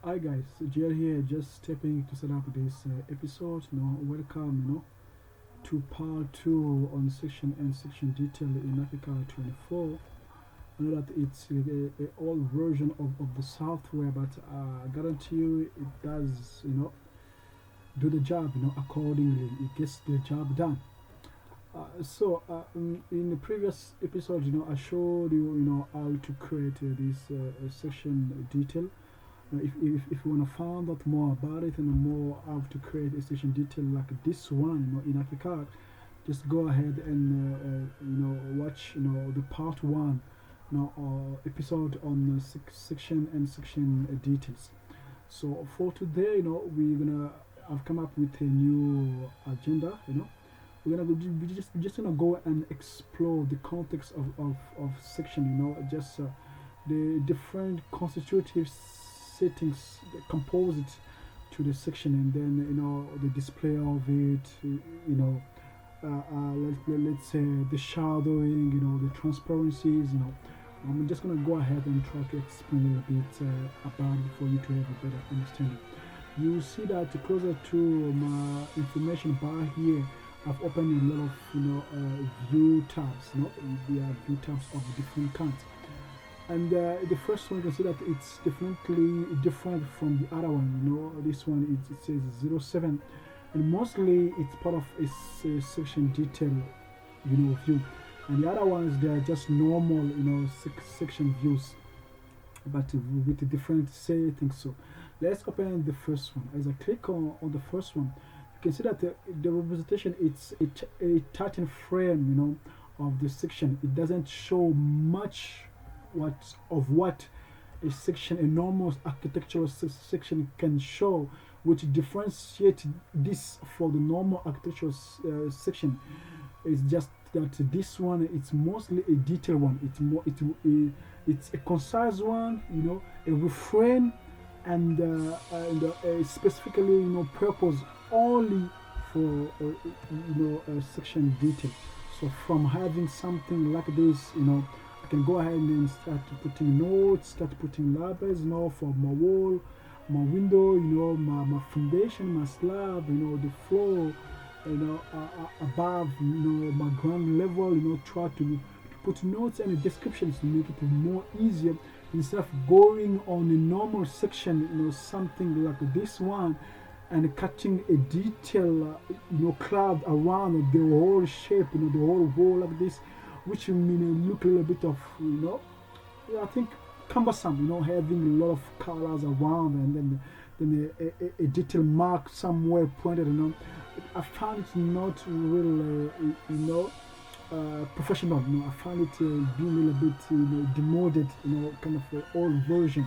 Hi guys, JL here, just stepping to set up this episode. Welcome, to part two on section and section detail in ArchiCAD24. I know that it's a old version of the software, but I guarantee you it does, do the job, accordingly. It gets the job done. In the previous episode, I showed you, how to create this section detail. If you want to find out more about it and more how to create a section detail like this one, in ArchiCAD, just go ahead and watch the part one, episode on section and section details. So for today, I've come up with a new agenda. We're just gonna go and explore the context of section. Just the different constitutive settings that compose it to the section, and then the display of it. Let's say the shadowing, the transparencies. I'm just gonna go ahead and try to explain a little bit about it for you to have a better understanding. You see that closer to my information bar here, I've opened a lot of view tabs. There are view tabs of different kinds. And the first one, you can see that it's definitely different from the other one. This one it says 07, and mostly it's part of a section detail, view. And the other ones, they are just normal, section views, but with a different settings. So let's open the first one. As I click on the first one, you can see that the representation, it's a tightened frame, of the section. It doesn't show much what a section, a normal architectural section can show, which differentiates this for the normal architectural section. It's just that this one, it's mostly a detailed one. It's a concise one, a refrain, and specifically, purpose only for a section detail. So from having something like this, I can go ahead and start putting notes, start putting labels, for my wall, my window, my foundation, my slab, the floor, above, my ground level, try to put notes and descriptions to make it more easier instead of going on a normal section, something like this one, and cutting a detail, cloud around the whole shape, the whole wall like this, which may look a little bit of, I think cumbersome, having a lot of colors around, and then a detail mark somewhere pointed, I find it not really, professional. I find it being a little bit, demoded, kind of an old version.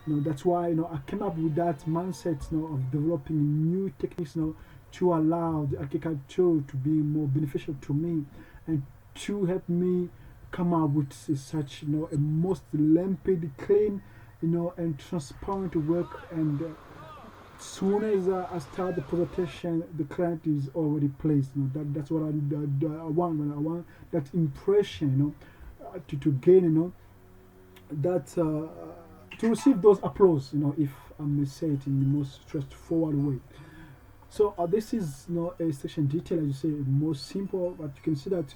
That's why I came up with that mindset of developing new techniques to allow the ArchiCAD tool to be more beneficial to me and to help me come up with such a most limpid, clean, and transparent work. And as soon as I start the presentation, the client is already placed. That's what I want. I want that impression, to gain, that to receive those applause, if I may say it in the most straightforward way. So this is a section detail, as you say, more simple, but you can see that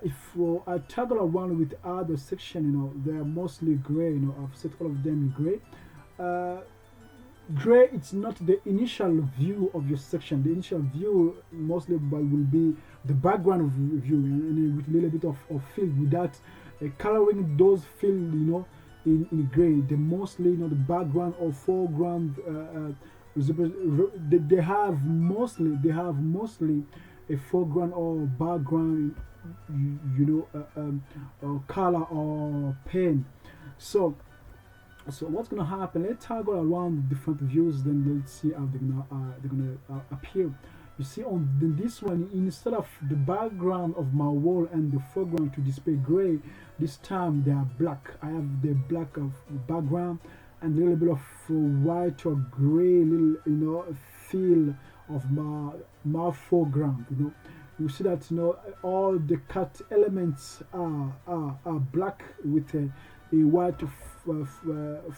if I toggle around with other section, they are mostly gray. I've set all of them in gray. Gray, it's not the initial view of your section. The initial view mostly will be the background of view, and with a little bit of fill, without coloring those fill, in gray. They mostly, the background or foreground. They have mostly a foreground or background, or color or pen. So what's gonna happen? Let's toggle around different views, then let's see how they're gonna appear. You see, on this one, instead of the background of my wall and the foreground to display gray, this time they are black. I have the black of background and a little bit of white or gray, little feel of my foreground. You see that all the cut elements are black with a white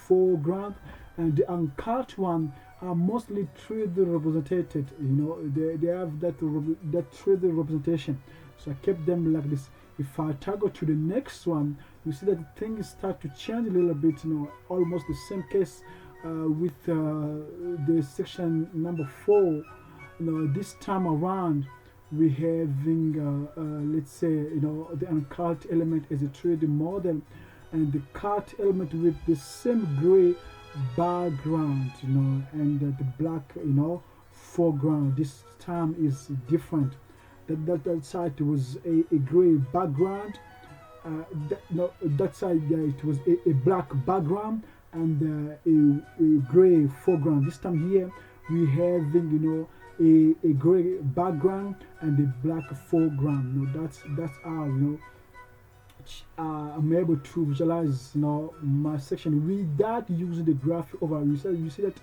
foreground, and the uncut one are mostly 3D represented. They have that 3D representation. So I kept them like this. If I toggle to the next one, you see that things start to change a little bit. Almost the same case with the section number 4. This time around we having let's say the uncut element as a 3D model, and the cut element with the same gray background, and the black, foreground. This time is different. That side was a gray background. That side it was a black background and a gray foreground. This time here we having a gray background and a black foreground. That's how I'm able to visualize my section without using the graphic override. You see that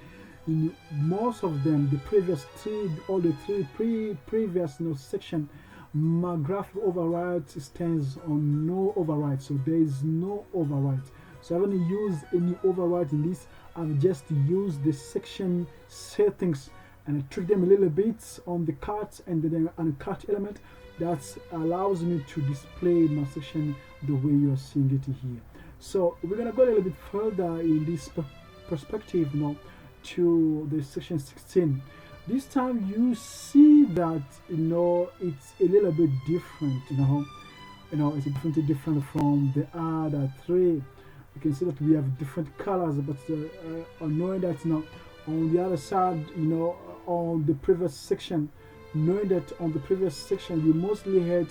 in most of them, the previous three, all the three previous section, my graphic override stands on no override, so there is no override. So I haven't used any override in this. I've just used the section settings and I tweak them a little bit on the cut and then on the cut element. That allows me to display my section the way you're seeing it here. So we're gonna go a little bit further in this perspective now to the section 16. This time you see that it's a little bit different. It's definitely different from the other three. You can see that we have different colors, but knowing that on the other side, on the previous section, knowing that on the previous section we mostly had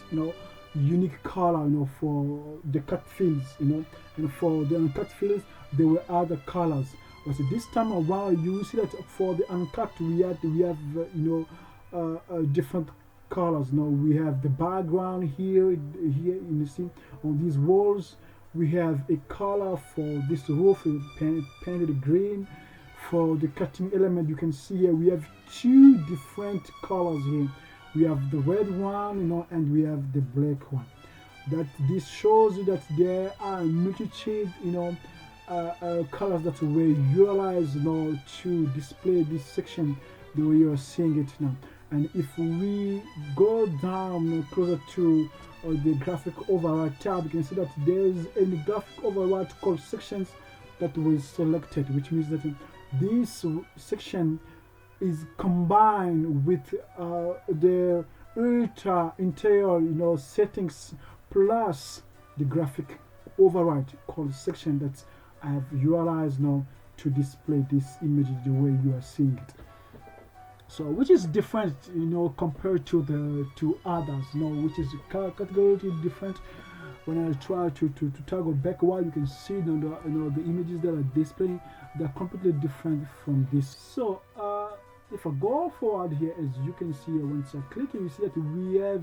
unique color for the cut fields, and for the uncut fields there were other colors. But this time around you see that for the uncut we have different colors. We have the background here you see on these walls. We have a color for this roof painted green. For the cutting element, you can see here we have two different colors here. We have the red one, and we have the black one. This shows you that there are multitude, colors that were utilized to display this section the way you are seeing it now. And if we go down closer to the graphic override tab, you can see that there is a graphic override called sections that was selected, which means that this section is combined with the ultra interior settings plus the graphic override called section that I have utilized now to display this image the way you are seeing it. So which is different compared to the two others, which is categorically different. When I try to toggle backward, you can see the images that are displaying, they're completely different from this. So if I go forward here, as you can see here, once I click it, you see that we have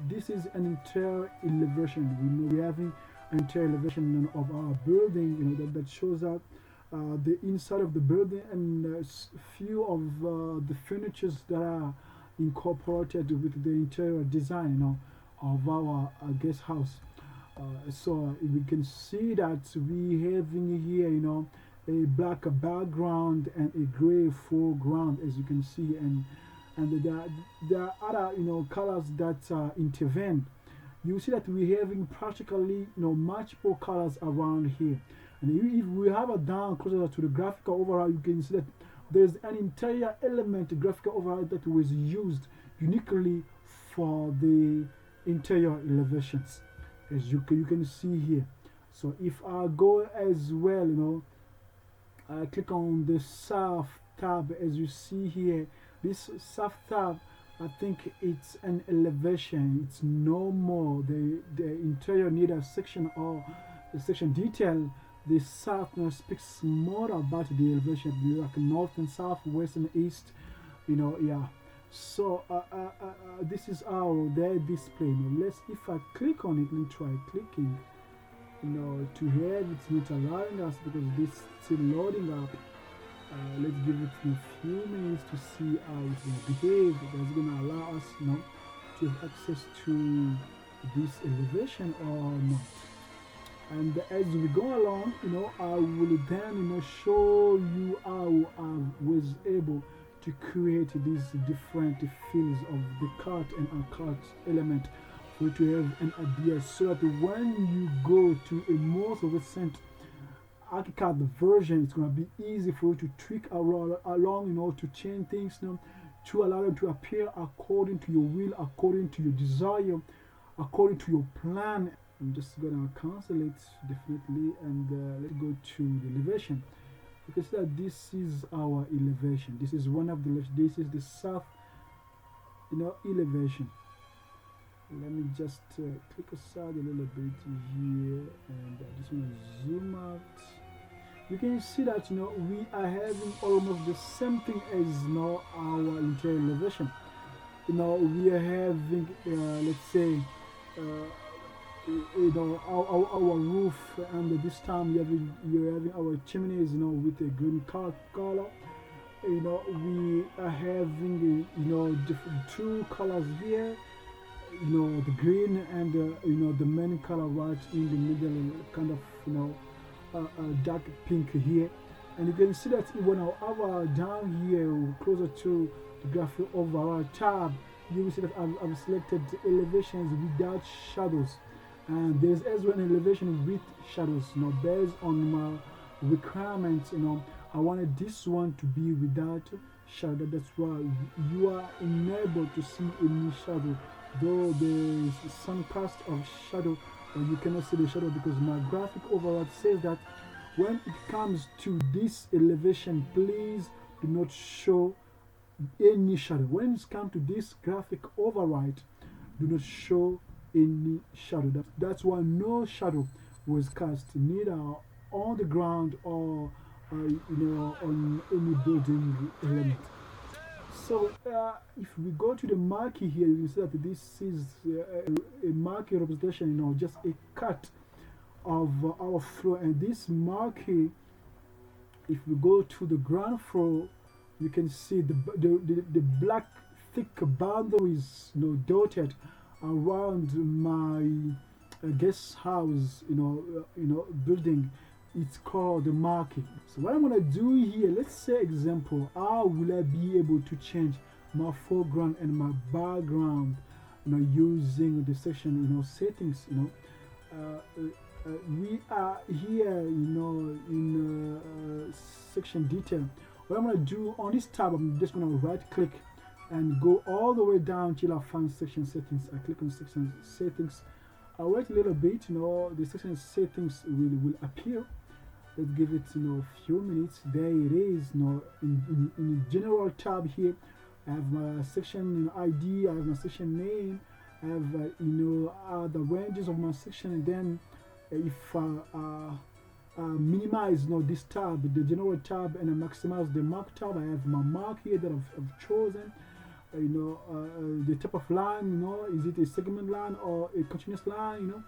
this is an interior elevation. We're having an interior elevation of our building, that shows up the inside of the building and a few of the furnitures that are incorporated with the interior design of our guest house. So we can see that we having here a black background and a gray foreground, as you can see, and there are other colors that intervene. You see that we're having practically multiple colors around here. And if we have a down closer to the graphical override, you can see that there's an interior element graphical override that was used uniquely for the interior elevations, as you can see here. So if I go as well, I click on the South tab, as you see here. This South tab, I think it's an elevation. It's no more the interior need a section or a section detail. The South speaks more about the elevation, like north and south, west and east, yeah. So this is how they display. If I click on it and try clicking, to have it's not allowing us because this is still loading up. Let's give it a few minutes to see how it will behave. That's going to allow us to have access to this elevation or not. And as we go along, I will then, show you how I was able to create these different fields of the cut and uncut element for you to have an idea, so that when you go to a more recent ArchiCAD version, it's going to be easy for you to tweak along, to change things, to allow them to appear according to your will, according to your desire, according to your plan. I'm just gonna cancel it definitely, and let's go to the elevation. You can see that this is our elevation. This is one of the this is the south, elevation. Let me just click aside a little bit here, and I just want to zoom out. You can see that we are having almost the same thing as our interior elevation. We are having let's say our roof, and this time you're having our chimneys with a green color. We are having different two colors here, the green and the main color right in the middle, kind of dark pink here. And you can see that when our down here closer to the graphic overall tab, you will see that I've selected elevations without shadows, and there's as well an elevation with shadows. Based on my requirements, I wanted this one to be without shadow. That's why you are unable to see any shadow, though there is some cast of shadow, but you cannot see the shadow because my graphic override says that when it comes to this elevation, please do not show any shadow. When it comes to this graphic override, do not show any shadow. That's why no shadow was cast, neither on the ground or on any building element. So if we go to the marquee here, you see that this is a marquee representation, just a cut of our floor. And this marquee, if we go to the ground floor, you can see the black thick boundaries dotted around my guest house building. It's called the marquee. So what I'm gonna do here, let's say example, how will I be able to change my foreground and my background using the section settings. We are here in section detail. What I'm going to do on this tab, I'm just going to right click and go all the way down till I find section settings. I click on section settings. I'll wait a little bit, the section settings will appear. Let's give it a few minutes. There it is. In the general tab here, I have my section ID, I have my section name, I have the ranges of my section, and then if minimize this tab, the general tab, and I maximize the mark tab, I have my mark here that I've chosen. The type of line, is it a segment line or a continuous line?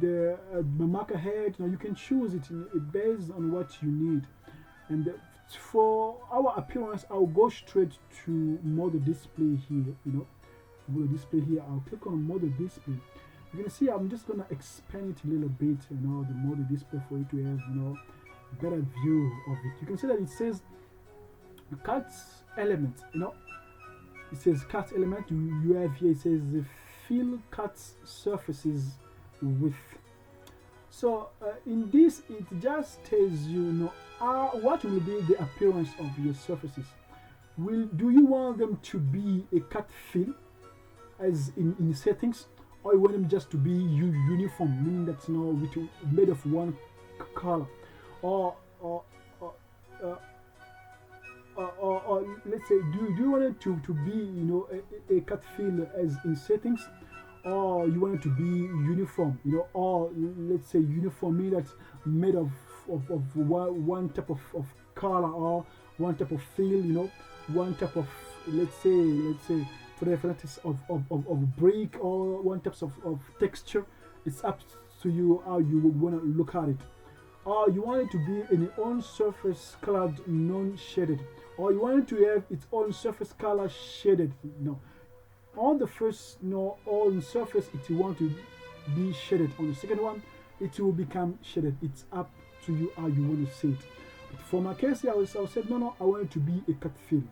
The marker head, you can choose it based on what you need. And for our appearance, I'll go straight to model display here. Model display here. I'll click on model display. You can see I'm just gonna expand it a little bit, the model display, for you to have a better view of it. You can see that it says cut element. It says cut element. You have here, it says the fill cut surfaces with. So in this, it just tells you what will be the appearance of your surfaces. Do you want them to be a cut fill as in settings, or you want them just to be uniform, meaning that made of one color, or let's say, do you want it to be a cut fill as in settings, or you want it to be uniform, or let's say uniform, meaning that's made of one type of color, or one type of fill, one type of let's say for the reference of brick, or one type of texture. It's up to you how you would want to look at it. Or you want it to be in its own surface colored, non-shaded, or you want it to have its own surface color shaded. On the first on surface, if you want to be shaded. On the second one, it will become shaded. It's up to you how you want to see it. But for my case here, I said no, I want it to be a cut fill.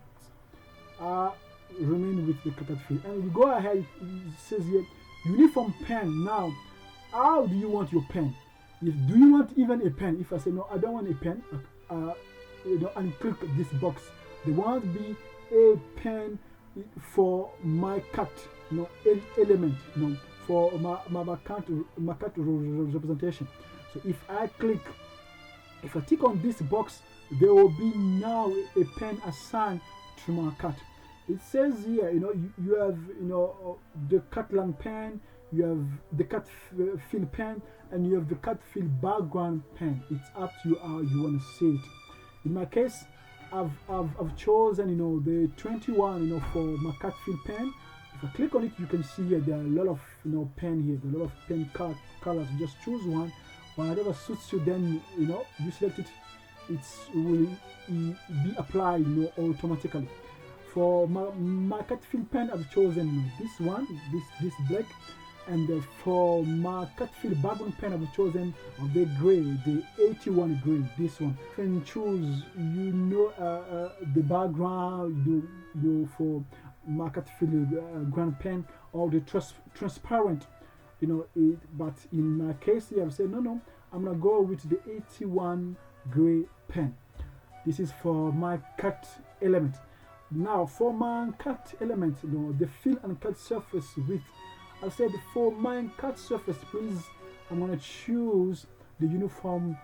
Remain with the cut fill, and you go ahead. It says here uniform pen. Now, how do you want your pen? Do you want even a pen? If I say no, I don't want a pen, and click this box, there won't be a pen for my cut, element, for my cut representation. So if I tick on this box, there will be now a pen assigned to my cut. It says here, you have, the cut line pen, you have the cut fill pen, and you have the cut fill background pen. It's up to you how you want to see it. In my case, I've chosen, the 21, for my cut fill pen. If I click on it, you can see here there are a lot of, pen here, there are a lot of pen colors. Just choose one. Whatever suits you, then, you select it. It will be applied, automatically. For my cut fill pen, I've chosen this one, this black. And for my cut fill background pen, I've chosen the gray, the 81 gray, this one. You can choose, the background, for my cut fill ground pen, or the transparent, but in my case here, I've said, no, I'm going to go with the 81 gray pen. This is for my cut element. Now, for my cut element, the fill and cut surface width, I said for my cut surface, please, I'm going to choose the uniform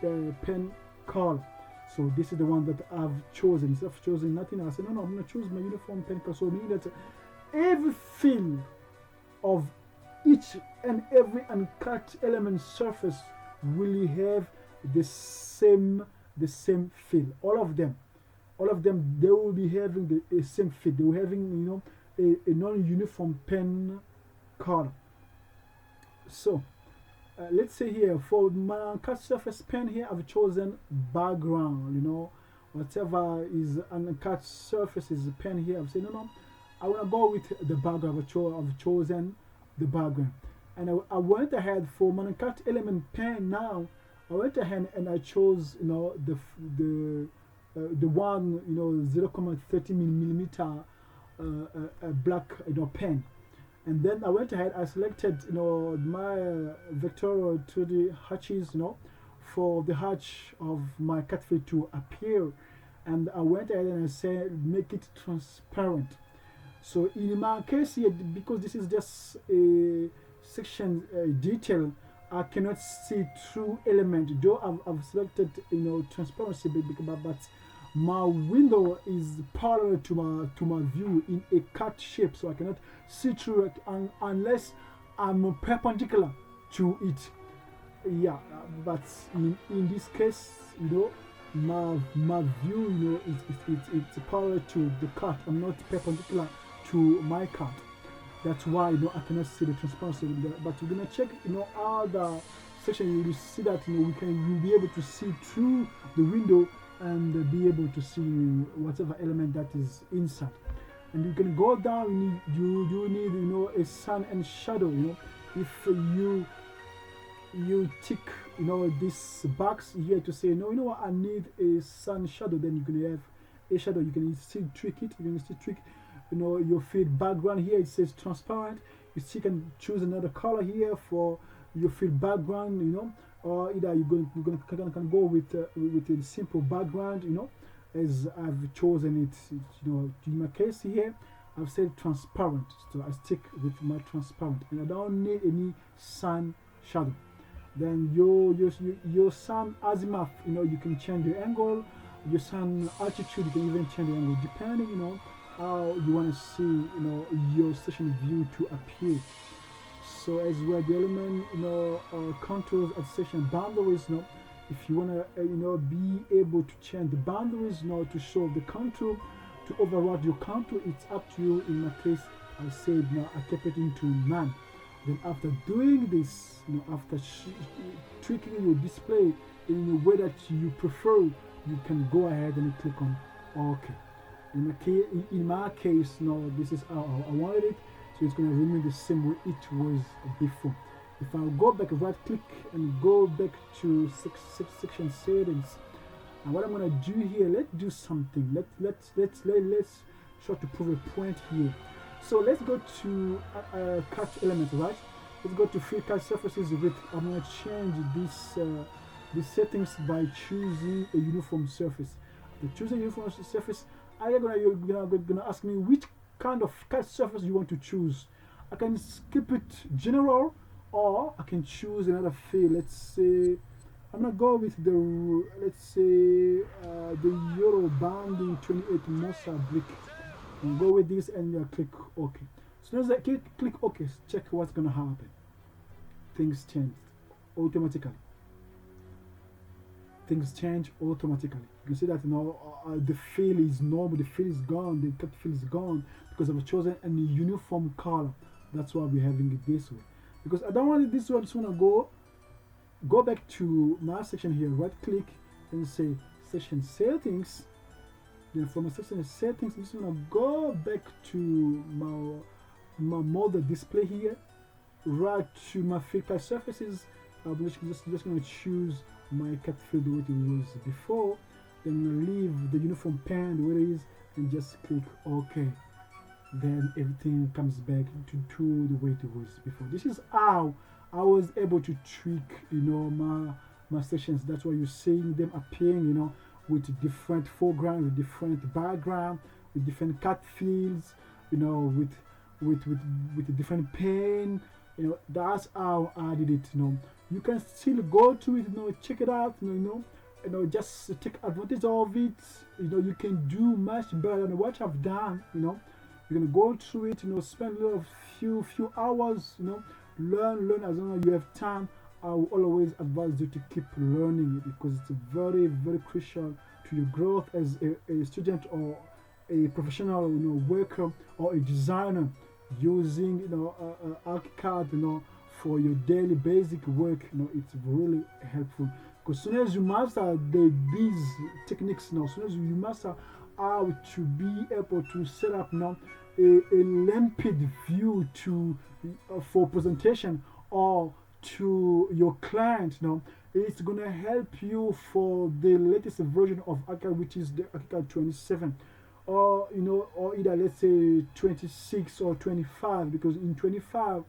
pen color. So this is the one that I've chosen. Instead of choosing nothing, I said, no, I'm going to choose my uniform pen color. So meaning that every fill of each and every uncut element surface will have the same fill. All of them, they will be having the same fill. They will having, a non-uniform pen color. So let's say here for my cut surface pen here, I've chosen background. Whatever is uncut surface is pen here. I've said no, I want to go with the background. I've chosen the background, and I went ahead for my cut element pen. Now I went ahead and I chose the one 0.30 millimeter black pen. And then I went ahead, I selected my vectorial 2D hatches for the hatch of my cut fill to appear, and I went ahead and I said make it transparent. So in my case here, because this is just a section detail, I cannot see through element, though I've selected transparency, but my window is parallel to my view in a cut shape, so I cannot see through it unless I'm perpendicular to it. Yeah, but in this case, my view, it's parallel to the cut. I'm not perpendicular to my cut. That's why I cannot see the transparency. But we're gonna check other section. You will see that you'll be able to see through the window and be able to see whatever element that is inside. And you can go down. You need a sun and shadow. If you tick this box here to say no, I need a sun shadow, then you can have a shadow. You can still tweak it. You can still tweak your field background. Here it says transparent. You still can choose another color here for your field background, or either you can go with a simple background, as I've chosen it. In my case here, I've said transparent, so I stick with my transparent, and I don't need any sun shadow. Then your sun azimuth, you can change the angle. Your sun altitude, you can even change the angle depending, how you want to see, your station view to appear. So as well, the element, contours at station boundaries, if you want to, be able to change the boundaries, to show the contour, to override your contour, it's up to you. In my case, I said, I kept it into none. Then after doing this, after tweaking your display in a way that you prefer, you can go ahead and click on OK. In my case, this is how I wanted it, so it's going to remain the same way it was before. If I go back, right click and go back to section settings, and what I'm gonna do here, let's do something. Let's try to prove a point here. So let's go to cut element, right? Let's go to free cut surfaces with. I'm gonna change these settings by choosing a uniform surface. After choosing a uniform surface, you're gonna ask me which kind of cut surface you want to choose. I can skip it general, or I can choose another field. Let's say I'm gonna go with the the Euro banding 28 Mosa brick. And go with this and click OK. So as I click OK, check what's gonna happen. Things change automatically. Things change automatically. You can see that now the fill is normal, the fill is gone, the cut fill is gone because I've chosen a uniform color. That's why we're having it this way. Because I don't want it this way, I just want to go back to my section here, right click and say section settings. Then from my section settings, I'm just going to go back to my model display here, right to my filter surfaces. I'm just going to choose my cut field the way it was before, then leave the uniform pen the way it is and just click OK. Then everything comes back to the way it was before. This is how I was able to tweak, my sections. That's why you're seeing them appearing, with different foreground, with different background, with different cut fields, with different pen. That's how I did it. You can still go to it, check it out, just take advantage of it. You can do much better than what I've done. You're gonna go through it, spend a little few hours, learn as long as you have time. I will always advise you to keep learning it because it's very, very crucial to your growth as a student or a professional, worker or a designer using, ArchiCAD, for your daily basic work. It's really helpful because as soon as you master these techniques, as soon as you master how to be able to set up a limpid view for presentation or to your client, it's gonna help you for the latest version of ArchiCAD, which is the ArchiCAD 27, or or either let's say 26 or 25, because in 25,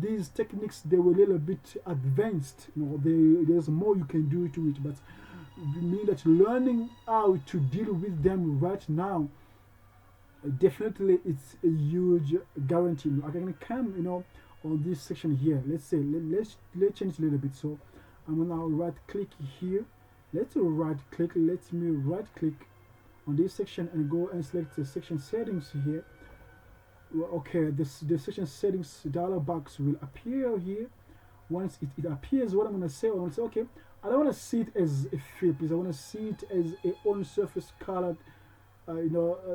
these techniques, they were a little bit advanced. There's more you can do to it, but you mean that learning how to deal with them right now, definitely it's a huge guarantee. I can come, on this section here. Let's change a little bit. So I'm gonna right click here. Let me right click on this section and go and select the section settings here. Okay, the section settings dialog box will appear here. Once it appears, what I'm gonna say, okay, I don't want to see it as a fill, please. I want to see it as a on surface colored,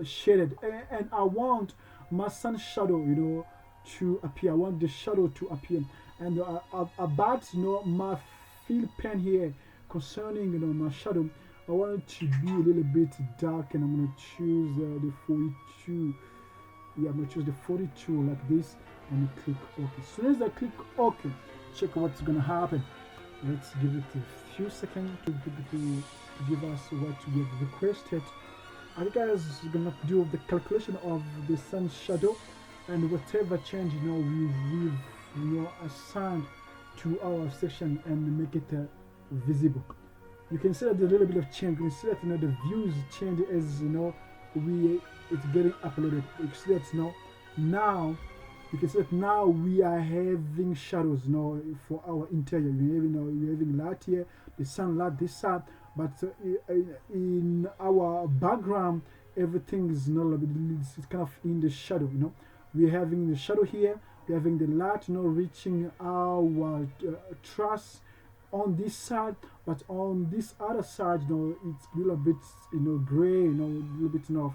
shaded, and I want my sun shadow, to appear. I want the shadow to appear, and about my fill pen here concerning my shadow, I want it to be a little bit dark, and I'm gonna choose the 42. Yeah, I'm gonna choose the 42 like this, and click OK. As soon as I click OK, check what's gonna happen. Let's give it a few seconds to give us what we have requested. I think I was gonna do the calculation of the sun shadow and whatever change we've assigned to our section and make it visible. You can see that there's a little bit of change. You can see that the views change as it's getting uploaded. You can see that now you can see that now we are having shadows for our interior. We're having light here, the sunlight this side, but in our background everything is it's kind of in the shadow. We're having the shadow here, we're having the light reaching our truss on this side, but on this other side it's a little bit gray, a little bit of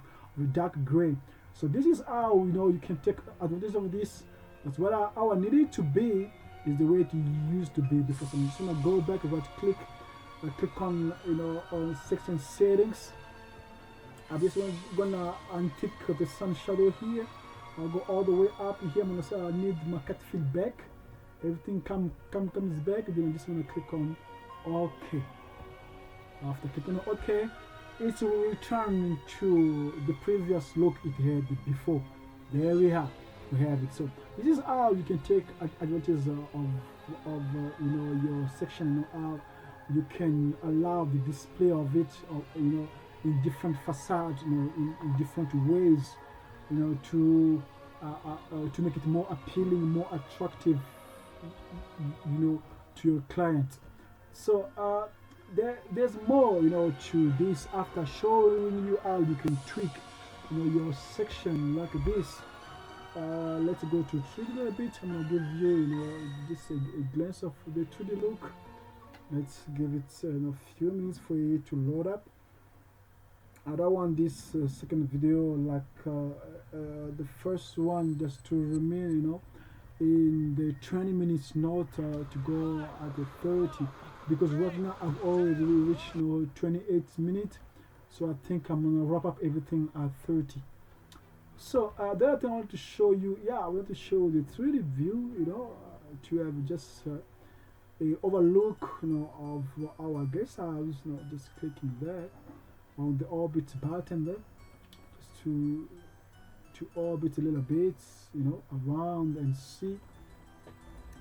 dark gray. So this is how you can take advantage of this. That's what how I need it to be, is the way it used to be. Because I'm just gonna go back, right click, click on on section settings. I'm just gonna untick the sun shadow here. I'll go all the way up here. I'm gonna say I need my cut fill back. everything comes back. Then I'm just going to click on OK. After clicking on OK, it will return to the previous look it had before. There we have it. So this is how you can take advantage of your section, how you can allow the display of it, in different facades, in different ways, to make it more appealing, more attractive, to your client. So there's more, to this. After showing you how you can tweak, your section like this. Let's go to 3D a little bit. I'm gonna give you, just a glance of the 3D look. Let's give it a few minutes for it to load up. I don't want this second video like the first one just to remain, in the 20 minutes note, to go at the 30, because right now I've already reached 28 minutes. So I think I'm gonna wrap up everything at 30. So the other thing I want to show you, I want to show the 3D view, to have just a overlook, of our guest house. Just clicking there on the orbit button there, just to orbit a little bit, around and see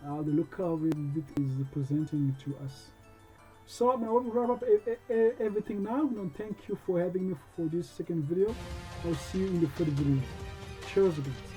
how the look of it is presenting to us. So I'm going to wrap up everything now. Thank you for having me for this second video. I'll see you in the third video. Cheers, guys.